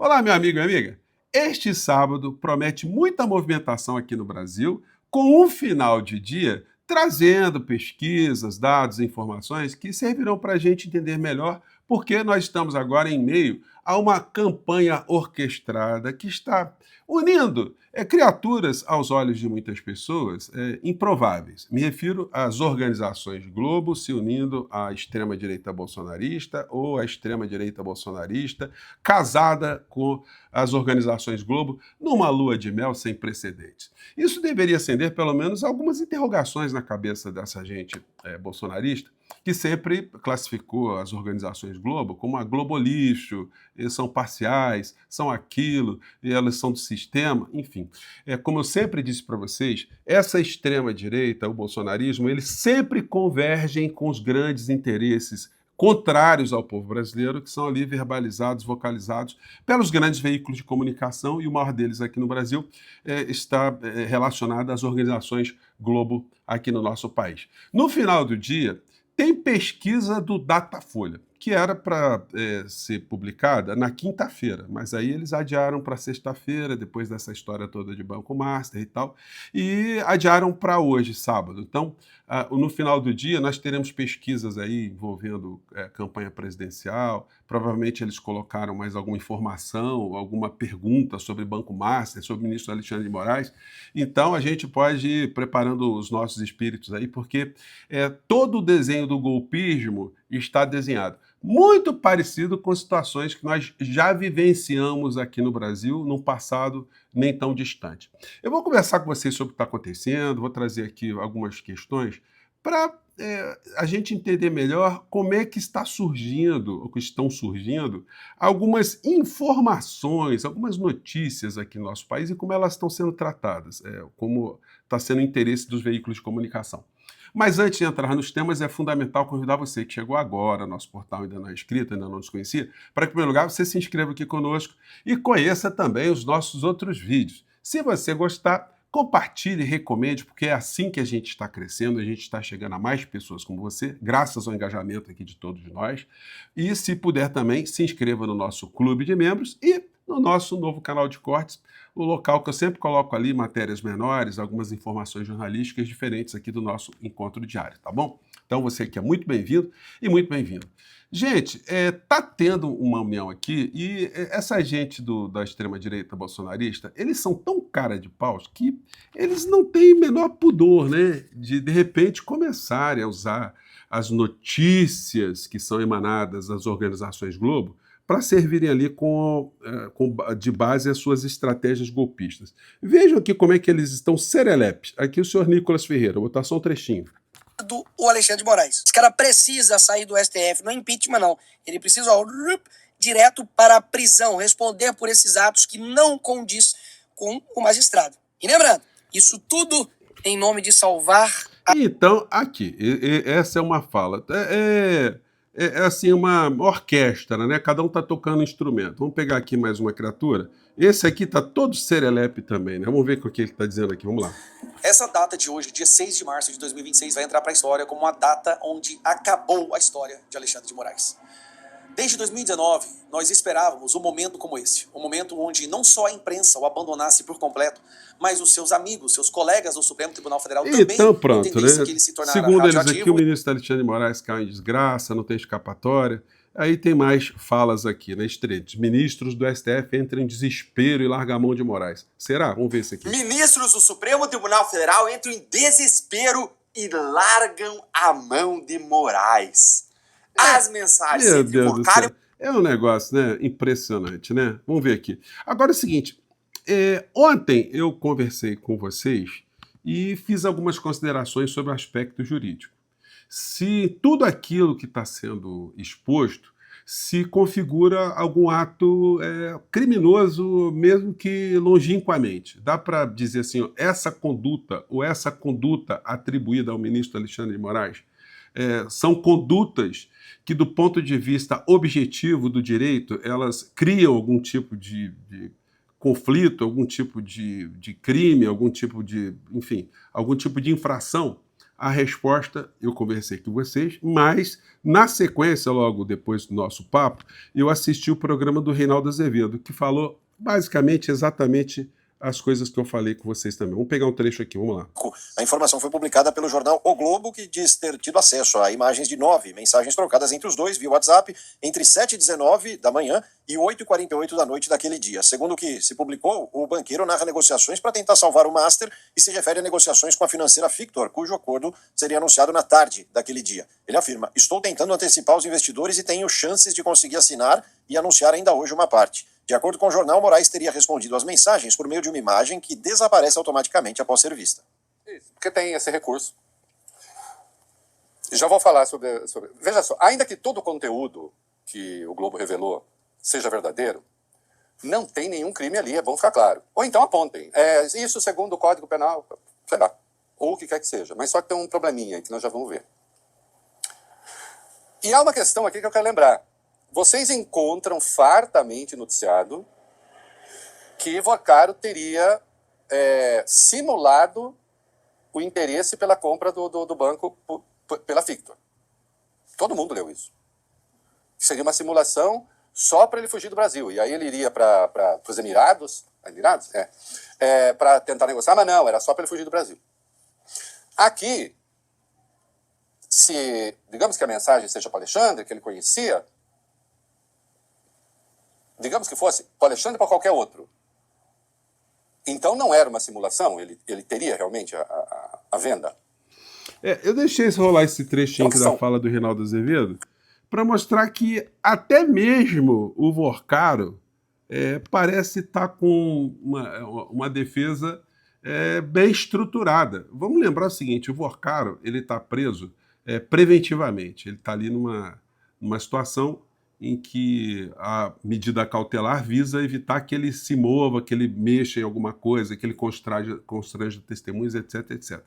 Olá, meu amigo e amiga. Este sábado promete muita movimentação aqui no Brasil, com um final de dia trazendo pesquisas, dados e informações que servirão para a gente entender melhor porque nós estamos agora em meio a uma campanha orquestrada que está unindo criaturas aos olhos de muitas pessoas improváveis. Me refiro às organizações Globo se unindo à extrema-direita bolsonarista ou à extrema-direita bolsonarista casada com as organizações Globo numa lua de mel sem precedentes. Isso deveria acender pelo menos algumas interrogações na cabeça dessa gente bolsonarista, que sempre classificou as organizações Globo como a Globolixo, eles são parciais, são aquilo, e elas são do sistema, enfim. Como eu sempre disse para vocês, essa extrema-direita, o bolsonarismo, eles sempre convergem com os grandes interesses contrários ao povo brasileiro, que são ali verbalizados, vocalizados pelos grandes veículos de comunicação, e o maior deles aqui no Brasil está relacionado às organizações Globo aqui no nosso país. No final do dia, tem pesquisa do Datafolha, que era para ser publicada na quinta-feira, mas aí eles adiaram para sexta-feira, depois dessa história toda de Banco Master e tal, e adiaram para hoje, sábado. Então, no final do dia, nós teremos pesquisas aí envolvendo campanha presidencial, provavelmente eles colocaram mais alguma informação, alguma pergunta sobre Banco Master, sobre o ministro Alexandre de Moraes. Então, a gente pode ir preparando os nossos espíritos aí, porque todo o desenho do golpismo está desenhado. Muito parecido com situações que nós já vivenciamos aqui no Brasil, num passado nem tão distante. Eu vou conversar com vocês sobre o que está acontecendo, vou trazer aqui algumas questões para a gente entender melhor como é que está surgindo, ou que estão surgindo, algumas informações, algumas notícias aqui no nosso país e como elas estão sendo tratadas, como está sendo o interesse dos veículos de comunicação. Mas antes de entrar nos temas, é fundamental convidar você que chegou agora, nosso portal ainda não é inscrito, ainda não nos conhecia, para que, em primeiro lugar, você se inscreva aqui conosco e conheça também os nossos outros vídeos. Se você gostar, compartilhe e recomende, porque é assim que a gente está crescendo, a gente está chegando a mais pessoas como você, graças ao engajamento aqui de todos nós. E se puder também, se inscreva no nosso clube de membros e no nosso novo canal de cortes, o local que eu sempre coloco ali matérias menores, algumas informações jornalísticas diferentes aqui do nosso encontro diário, tá bom? Então você aqui é muito bem-vindo e muito bem-vindo. Gente, tá tendo uma união aqui e essa gente da extrema-direita bolsonarista, eles são tão cara de pau que eles não têm menor pudor, né, de repente começarem a usar as notícias que são emanadas das organizações Globo para servirem ali de base as suas estratégias golpistas. Vejam aqui como é que eles estão serelepes. Aqui o senhor Nicolas Ferreira, vou botar só um trechinho. O Alexandre de Moraes. Esse cara precisa sair do STF, não é impeachment não. Ele precisa direto para a prisão, responder por esses atos que não condiz com o magistrado. E lembrando, isso tudo em nome de salvar Então, aqui, essa é uma fala. É assim, uma orquestra, né? Cada um está tocando um instrumento. Vamos pegar aqui mais uma criatura. Esse aqui está todo serelepe também, né? Vamos ver o que ele está dizendo aqui. Vamos lá. Essa data de hoje, dia 6 de março de 2026, vai entrar para a história como uma data onde acabou a história de Alexandre de Moraes. Desde 2019, nós esperávamos um momento como esse, um momento onde não só a imprensa o abandonasse por completo, mas os seus amigos, seus colegas do Supremo Tribunal Federal também Então, pronto, entendessem né? que ele se tornara Segundo eles radioativo. aqui, o ministro Alexandre de Moraes caiu em desgraça, não tem escapatória. Aí tem mais falas aqui, né? Estreitos. Ministros do STF entram em desespero e largam a mão de Moraes. Será? Vamos ver isso aqui. Ministros do Supremo Tribunal Federal entram em desespero e largam a mão de Morais. As mensagens Meu entre Deus do Burcário... céu. É um negócio, né? Impressionante, né? Vamos ver aqui. Agora é o seguinte, ontem eu conversei com vocês e fiz algumas considerações sobre o aspecto jurídico. Se tudo aquilo que está sendo exposto se configura algum ato criminoso, mesmo que longínquamente. Dá para dizer assim, ó, essa conduta ou essa conduta atribuída ao ministro Alexandre de Moraes são condutas que, do ponto de vista objetivo do direito, elas criam algum tipo de conflito, algum tipo de crime, algum tipo de, enfim, algum tipo de infração A resposta, eu conversei com vocês, mas na sequência, logo depois do nosso papo, eu assisti o programa do Reinaldo Azevedo, que falou basicamente exatamente as coisas que eu falei com vocês também. Vamos pegar um trecho aqui, vamos lá. A informação foi publicada pelo jornal O Globo, que diz ter tido acesso a imagens de 9 mensagens trocadas entre os dois via WhatsApp entre 7h19 da manhã e 8h48 da noite daquele dia. Segundo o que se publicou, o banqueiro narra negociações para tentar salvar o Master e se refere a negociações com a financeira Fictor, cujo acordo seria anunciado na tarde daquele dia. Ele afirma: estou tentando antecipar os investidores e tenho chances de conseguir assinar e anunciar ainda hoje uma parte. De acordo com o jornal, Moraes teria respondido às mensagens por meio de uma imagem que desaparece automaticamente após ser vista. Isso, porque tem esse recurso. Já vou falar sobre... Veja só, ainda que todo o conteúdo que o Globo revelou seja verdadeiro, não tem nenhum crime ali, é bom ficar claro. Ou então apontem. Isso segundo o Código Penal, sei lá, ou o que quer que seja. Mas só que tem um probleminha aí que nós já vamos ver. E há uma questão aqui que eu quero lembrar. Vocês encontram fartamente noticiado que Vocaro teria simulado o interesse pela compra do banco pela Fictor. Todo mundo leu isso. Seria uma simulação só para ele fugir do Brasil. E aí ele iria para os Emirados, para tentar negociar, mas não, era só para ele fugir do Brasil. Aqui, se digamos que a mensagem seja para Alexandre, que ele conhecia, digamos que fosse para Alexandre ou para qualquer outro. Então não era uma simulação, ele teria realmente a venda. Eu deixei rolar esse trechinho aqui da fala do Reinaldo Azevedo para mostrar que até mesmo o Vocaro parece estar com uma defesa bem estruturada. Vamos lembrar o seguinte, o Vocaro está preso preventivamente, ele está ali numa situação em que a medida cautelar visa evitar que ele se mova, que ele mexa em alguma coisa, que ele constranja testemunhas, etc, etc.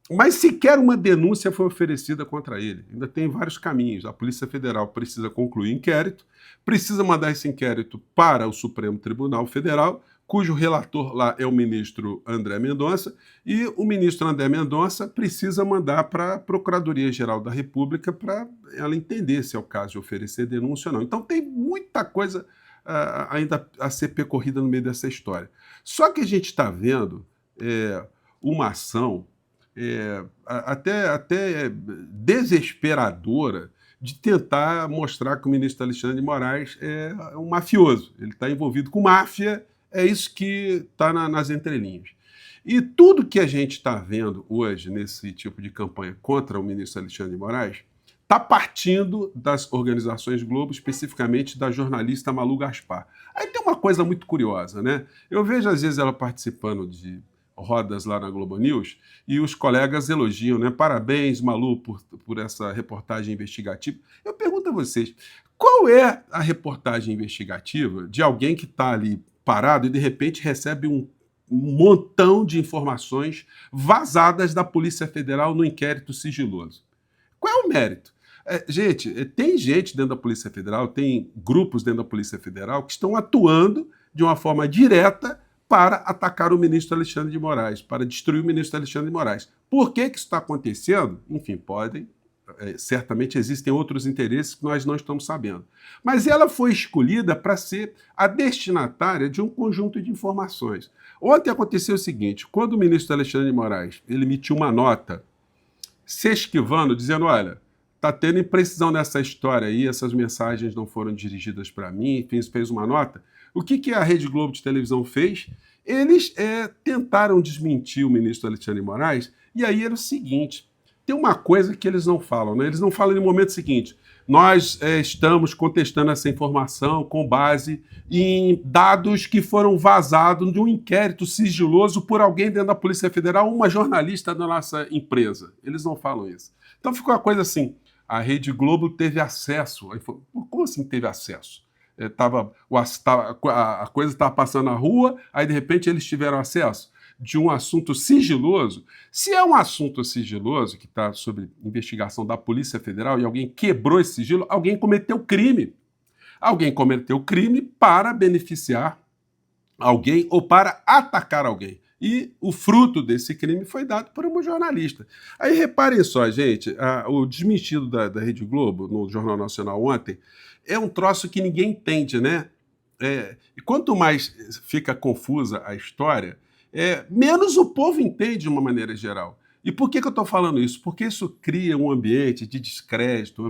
Mas sequer uma denúncia foi oferecida contra ele. Ainda tem vários caminhos. A Polícia Federal precisa concluir inquérito, precisa mandar esse inquérito para o Supremo Tribunal Federal, cujo relator lá é o ministro André Mendonça, e o ministro André Mendonça precisa mandar para a Procuradoria-Geral da República para ela entender se é o caso de oferecer denúncia ou não. Então tem muita coisa ainda a ser percorrida no meio dessa história. Só que a gente está vendo uma ação até desesperadora de tentar mostrar que o ministro Alexandre de Moraes é um mafioso. Ele está envolvido com máfia. É isso que está nas entrelinhas. E tudo que a gente está vendo hoje nesse tipo de campanha contra o ministro Alexandre de Moraes está partindo das organizações Globo, especificamente da jornalista Malu Gaspar. Aí tem uma coisa muito curiosa, né? Eu vejo às vezes ela participando de rodas lá na Globo News e os colegas elogiam, né? Parabéns, Malu, por essa reportagem investigativa. Eu pergunto a vocês, qual é a reportagem investigativa de alguém que está ali parado e de repente recebe um montão de informações vazadas da Polícia Federal no inquérito sigiloso? Qual é o mérito? Tem gente dentro da Polícia Federal, tem grupos dentro da Polícia Federal que estão atuando de uma forma direta para atacar o ministro Alexandre de Moraes, para destruir o ministro Alexandre de Moraes. Por que isso está acontecendo? Enfim, certamente existem outros interesses que nós não estamos sabendo. Mas ela foi escolhida para ser a destinatária de um conjunto de informações. Ontem aconteceu o seguinte, quando o ministro Alexandre de Moraes ele emitiu uma nota se esquivando, dizendo, olha, está tendo imprecisão nessa história aí, essas mensagens não foram dirigidas para mim, enfim, fez uma nota. O que a Rede Globo de televisão fez? Eles tentaram desmentir o ministro Alexandre de Moraes, e aí era o seguinte, tem uma coisa que eles não falam, né? Eles não falam no momento seguinte, nós estamos contestando essa informação com base em dados que foram vazados de um inquérito sigiloso por alguém dentro da Polícia Federal, uma jornalista da nossa empresa. Eles não falam isso. Então ficou uma coisa assim, a Rede Globo teve acesso. Como assim teve acesso? A coisa estava passando na rua, aí de repente eles tiveram acesso de um assunto sigiloso. Se é um assunto sigiloso que está sob investigação da Polícia Federal e alguém quebrou esse sigilo, alguém cometeu crime. Alguém cometeu crime para beneficiar alguém ou para atacar alguém. E o fruto desse crime foi dado por uma jornalista. Aí reparem só, gente, o desmentido da Rede Globo, no Jornal Nacional ontem, é um troço que ninguém entende, né? E quanto mais fica confusa a história, menos o povo entende de uma maneira geral. E por que eu estou falando isso? Porque isso cria um ambiente de descrédito,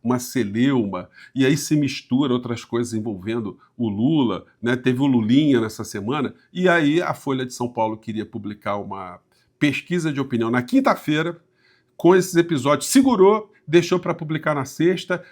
uma celeuma, e aí se mistura outras coisas envolvendo o Lula, né? Teve o Lulinha nessa semana, e aí a Folha de São Paulo queria publicar uma pesquisa de opinião na quinta-feira, com esses episódios, segurou, deixou para publicar na sexta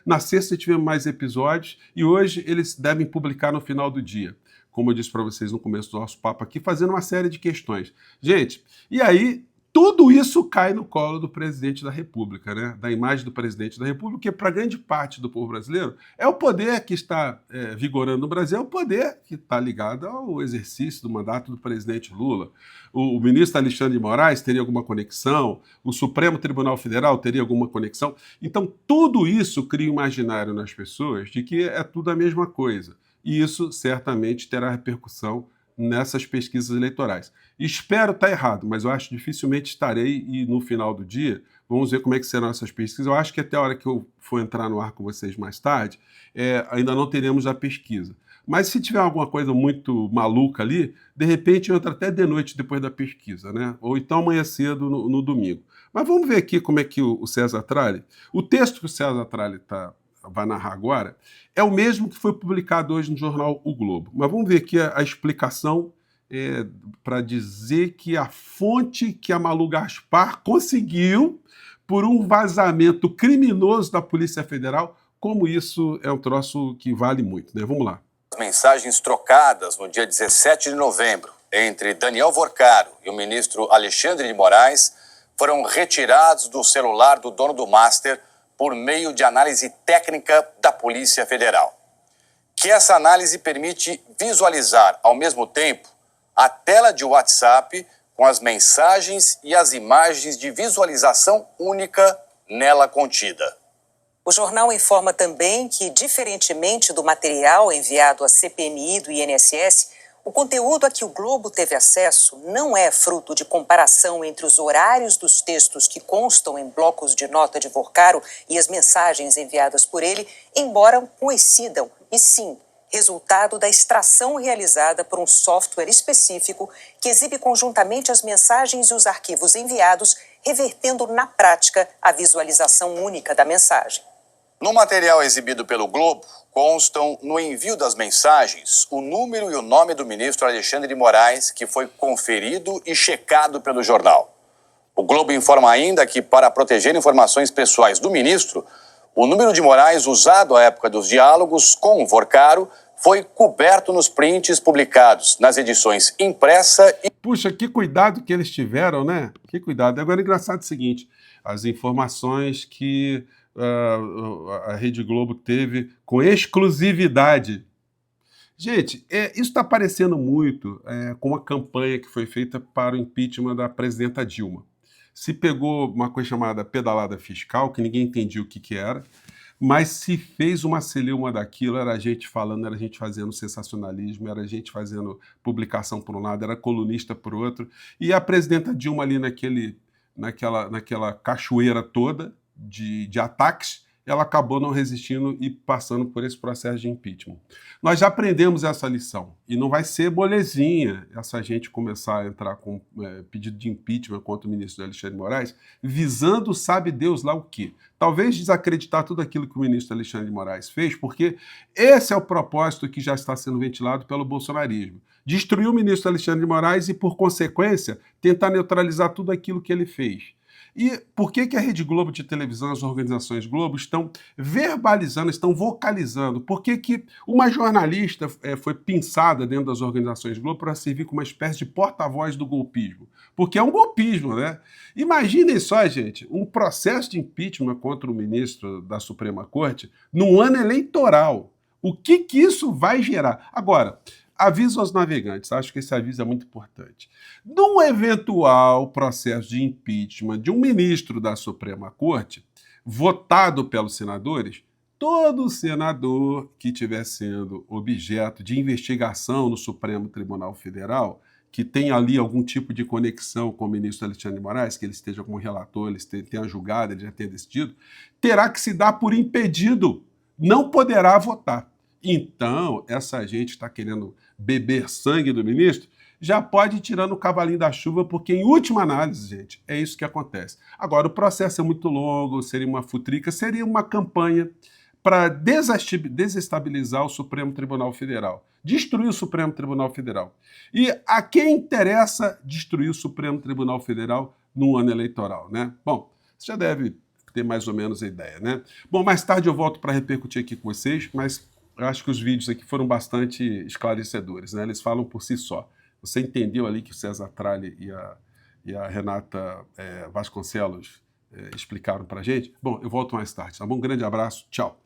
tivemos mais episódios, e hoje eles devem publicar no final do dia, como eu disse para vocês no começo do nosso papo aqui, fazendo uma série de questões. Gente, e aí tudo isso cai no colo do presidente da República, né? Da imagem do presidente da República, que para grande parte do povo brasileiro é o poder que está vigorando no Brasil, é o poder que está ligado ao exercício do mandato do presidente Lula. O ministro Alexandre de Moraes teria alguma conexão, o Supremo Tribunal Federal teria alguma conexão. Então, tudo isso cria um imaginário nas pessoas de que é tudo a mesma coisa. E isso certamente terá repercussão nessas pesquisas eleitorais. Espero estar errado, mas eu acho que dificilmente estarei, e no final do dia, vamos ver como é que serão essas pesquisas. Eu acho que até a hora que eu for entrar no ar com vocês mais tarde, ainda não teremos a pesquisa. Mas se tiver alguma coisa muito maluca ali, de repente eu entro até de noite depois da pesquisa, né? Ou então amanhã cedo no domingo. Mas vamos ver aqui como é que o César Tralli, o texto que o César Tralli vai narrar agora, é o mesmo que foi publicado hoje no jornal O Globo. Mas vamos ver aqui a explicação para dizer que a fonte que a Malu Gaspar conseguiu por um vazamento criminoso da Polícia Federal, como isso é um troço que vale muito, né? Vamos lá. As mensagens trocadas no dia 17 de novembro entre Daniel Vorcaro e o ministro Alexandre de Moraes foram retirados do celular do dono do Master por meio de análise técnica da Polícia Federal. Que essa análise permite visualizar, ao mesmo tempo, a tela de WhatsApp com as mensagens e as imagens de visualização única nela contida. O jornal informa também que, diferentemente do material enviado à CPMI do INSS, o conteúdo a que o Globo teve acesso não é fruto de comparação entre os horários dos textos que constam em blocos de nota de Vorcaro e as mensagens enviadas por ele, embora coincidam, e sim, resultado da extração realizada por um software específico que exibe conjuntamente as mensagens e os arquivos enviados, revertendo na prática a visualização única da mensagem. No material exibido pelo Globo, constam no envio das mensagens o número e o nome do ministro Alexandre de Moraes, que foi conferido e checado pelo jornal. O Globo informa ainda que, para proteger informações pessoais do ministro, o número de Moraes usado à época dos diálogos com o Vorcaro foi coberto nos prints publicados nas edições impressa e... Puxa, que cuidado que eles tiveram, né? Que cuidado. Agora, é engraçado o seguinte, as informações que a Rede Globo teve com exclusividade. Gente, isso está parecendo muito com a campanha que foi feita para o impeachment da presidenta Dilma. Se pegou uma coisa chamada pedalada fiscal, que ninguém entendia o que era, mas se fez uma celeuma daquilo, era a gente falando, era a gente fazendo sensacionalismo, era a gente fazendo publicação por um lado, era colunista por outro, e a presidenta Dilma ali naquela cachoeira toda de ataques, ela acabou não resistindo e passando por esse processo de impeachment. Nós já aprendemos essa lição, e não vai ser molezinha essa gente começar a entrar com pedido de impeachment contra o ministro Alexandre de Moraes, visando sabe Deus lá o quê. Talvez desacreditar tudo aquilo que o ministro Alexandre de Moraes fez, porque esse é o propósito que já está sendo ventilado pelo bolsonarismo. Destruir o ministro Alexandre de Moraes e, por consequência, tentar neutralizar tudo aquilo que ele fez. E por que a Rede Globo de televisão, as organizações Globo, estão verbalizando, estão vocalizando? Por que uma jornalista foi pinçada dentro das organizações Globo para servir como uma espécie de porta-voz do golpismo? Porque é um golpismo, né? Imaginem só, gente, um processo de impeachment contra o ministro da Suprema Corte num ano eleitoral. O que isso vai gerar? Agora, aviso aos navegantes, acho que esse aviso é muito importante. Num eventual processo de impeachment de um ministro da Suprema Corte, votado pelos senadores, todo senador que estiver sendo objeto de investigação no Supremo Tribunal Federal, que tem ali algum tipo de conexão com o ministro Alexandre de Moraes, que ele esteja como relator, ele tenha julgado, ele já tenha decidido, terá que se dar por impedido, não poderá votar. Então, essa gente está querendo beber sangue do ministro, já pode ir tirando o cavalinho da chuva, porque em última análise, gente, é isso que acontece. Agora, o processo é muito longo, seria uma futrica, seria uma campanha para desestabilizar o Supremo Tribunal Federal, destruir o Supremo Tribunal Federal. E a quem interessa destruir o Supremo Tribunal Federal no ano eleitoral, né? Bom, você já deve ter mais ou menos a ideia, né? Bom, mais tarde eu volto para repercutir aqui com vocês, mas eu acho que os vídeos aqui foram bastante esclarecedores, né? Eles falam por si só. Você entendeu ali que o César Tralli e a Renata Vasconcelos explicaram para a gente? Bom, eu volto mais tarde, tá bom? Um grande abraço, tchau.